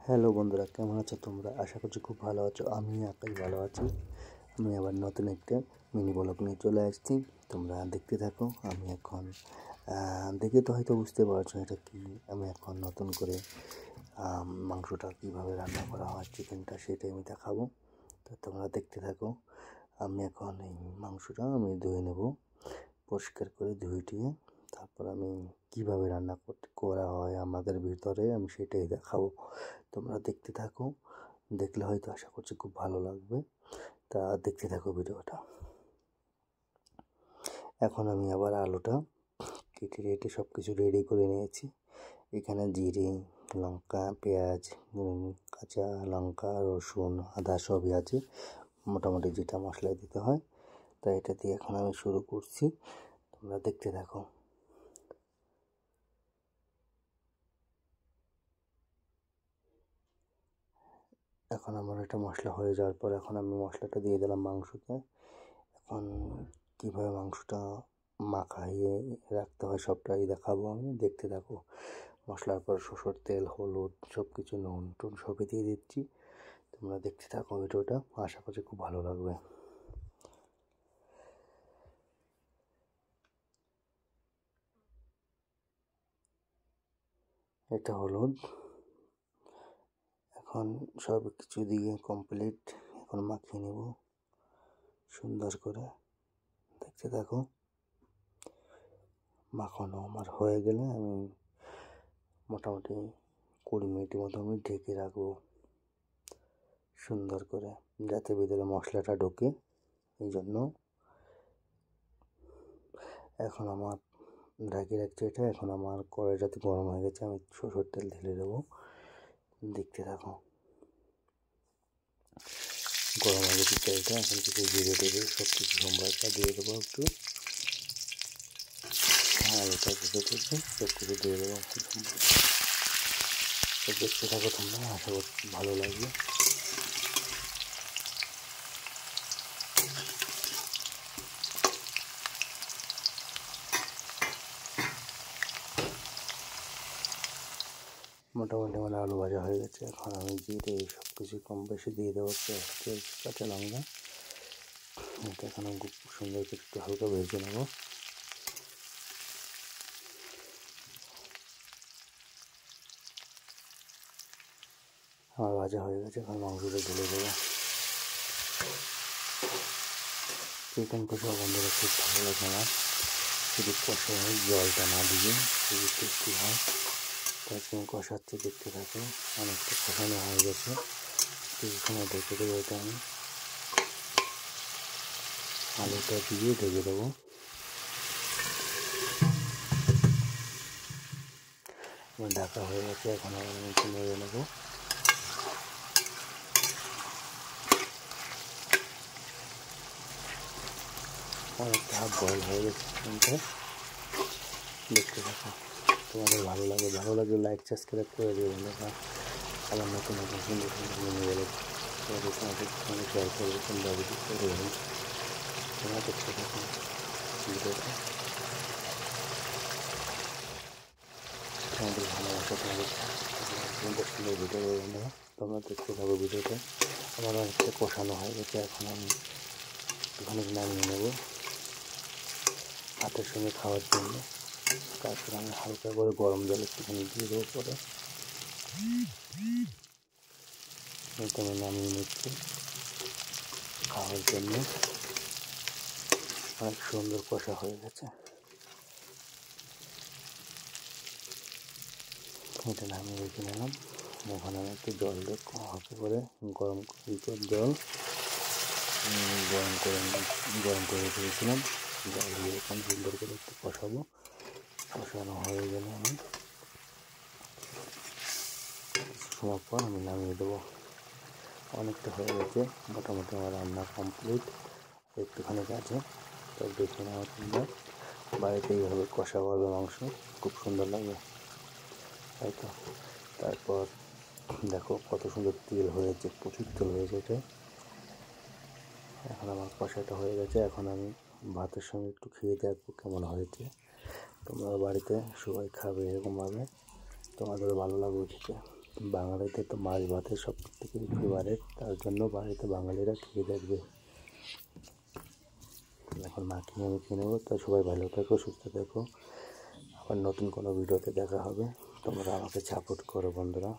Hello বন্ধুরা, কেমন আছো তোমরা? আশা করছি খুব ভালো আছো। আমি একাই ভালো আছি। আমি আবার নতুন একটা মিনি ব্লগ নিয়ে চলে আসছি। তোমরা দেখতে থাকো। আমি এখন দেখে তো হয়তো বুঝতে পারছো এটা কি। আমি এখন নতুন করে মাংসটা কীভাবে রান্না করা হয়, চিকেনটা, সেটাই আমি দেখাবো। তো তোমরা দেখতে থাকো। আমি এখন এই মাংসটা ধুয়ে নেব, পরিষ্কার করে ধুয়ে তারপর আমি কীভাবে রান্না করা হয় আমাদের ভিতরে, আমি সেটাই দেখাবো। তোমরা দেখতে থাকো। দেখলে হয়তো আশা করছি খুব ভালো লাগবে। তা দেখতে থাকো ভিডিওটা। এখন আমি আবার আলুটা কেটে সব কিছু রেডি করে নিয়েছি। এখানে জিরে, লঙ্কা, পেঁয়াজ, কাঁচা লঙ্কা, রসুন, আদা সবই আছে, মোটামুটি যেটা মশলা দিতে হয়। তাই এটা দিয়ে এখন আমি শুরু করছি। তোমরা দেখতে থাকো। এখন আমার এটা মশলা হয়ে যাওয়ার পর এখন আমি মশলাটা দিয়ে দিলাম মাংসতে। এখন কীভাবে মাংসটা মাখাইয়ে রাখতে হয় সবটাই দেখাবো আমি। দেখতে থাকো। মশলার পর সরষের তেল, হলুদ, সব কিছু, নুন টুন সবই দিয়ে দিচ্ছি। তোমরা দেখতে থাকো ভিডিওটা, আশা করছি খুব ভালো লাগবে। এটা হলুদ। এখন সব কিছু দিয়ে কমপ্লিট। এখন মাখিয়ে নেব সুন্দর করে। দেখতে থাকো। মাখানো আমার হয়ে গেলে আমি মোটামুটি 20 মিনিটের মতো আমি ঢেকে রাখবো সুন্দর করে, যাতে ভিতরে মশলাটা ঢোকে। এই জন্য এখন আমার ঢাকি রাখছি এটা। এখন আমার কড়াইটাতে গরম হয়ে গেছে, আমি সরষের তেল ঢেলে দেবো। দেখতে থাকো। গরম হয়ে গেছে তেলটা। এখন কিছু জিরে টেরে সব কিছু সম্বারটা দিয়ে দেবো একটু। আলুটা ভেজে টেজে সব কিছু দিয়ে দেবো। দেখতে থাকো তোমরা, আশা করছি ভালো লাগবে। মোটামুটি আমার আলু ভাজা হয়ে গেছে। এখন আমি জিরে সব কিছু কম বেশি দিয়ে দেবো, পেঁয়াজ, কাঁচা লঙ্কা। এটা এখন খুব সুন্দর করে একটু হালকা ভেজে নেবো। আমার ভাজা হয়ে গেছে। এখন মাংসটা ঢেলে দেবো। চিকেন কষা বন্ধুরা খুব ভালো লাগে আমার। শুধু কষা হয়, জলটা না দিয়ে খুবই টেস্টি হয়। তাই তুমি কষাচ্ছি, দেখতে থাকো। অনেকটা কষানো হয়ে গেছে। কিছু সময় ঢেকে দেবো। এটা আমি আলুটা দিয়ে ঢেকে দেবো। আমার ঢাকা হয়ে গেছে। এখন আবার আমি একটু নেড়ে নেবো। অনেকটা হাফ বয়েল হয়ে গেছে চিকেনটা। দেখতে থাকো। তোমাদের ভালো লাগলে লাইক সাবস্ক্রাইব করে দিও বন্ধুরা। আমার নতুন সুন্দর মেনু বলে তোমাদের সঙ্গে শেয়ার করবো। তোমরা ভিজিট করে দেবেন। তোমরা দেখতে থাকো ভিডিওটা। তোমাদের ভালোবাসা, তোমাদের সুন্দর ভিডিও বন্ধুরা। তোমরা দেখতে থাকো ভিডিওটা। আমার অনেকটা কষানো হয়ে গেছে। এখন আমি একটুখানি নামিয়ে নেব ভাতের সঙ্গে খাওয়ার জন্য। তারপর আমি হালকা করে গরম জল একটুখানি দিয়ে দেবো। পরে এটা আমি নামিয়ে নিচ্ছি খাওয়ার জন্য। অনেক সুন্দর কষা হয়ে গেছে। এটা নামিয়ে রেখে নিলাম। এখন আমি একটু জল হালকা করে গরম জল গরম করে রেখেছিলাম। জল দিয়ে এখন সুন্দর করে একটু কষাবো। কষানো হয়ে গেলে আমি কিছু সময় পর আমি নামিয়ে দেবো। অনেকটা হয়ে গেছে। মোটামুটি আমার রান্না কমপ্লিট। একটুখানি আছে, তো দেখে নেওয়া তোমরা। বাড়িতে এইভাবে কষা করবে মাংস, খুব সুন্দর লাগবে, তাই তো। তারপর দেখো কত সুন্দর তেল হয়েছে, প্রচুর তেল হয়েছে এটা। এখন আমার কষাটা হয়ে গেছে। এখন আমি ভাতের সঙ্গে একটু খেয়ে দেখবো কেমন হয়েছে। তোমরা বাড়িতে সবাই খাবে এরকমভাবে, তোমাদেরও ভালো লাগবে খেতে। বাঙালিদের তো মাছ ভাতের সব থেকে ফেভারেট, তার জন্য বাড়িতে বাঙালিরা খেয়ে দেখবে। এখন মাখিয়ে আমি খেয়ে নেবো। তো সবাই ভালো থেকো, সুস্থ থেকো, আবার নতুন কোনো ভিডিওতে দেখা হবে। তোমরা আমাকে সাপোর্ট করো বন্ধুরা।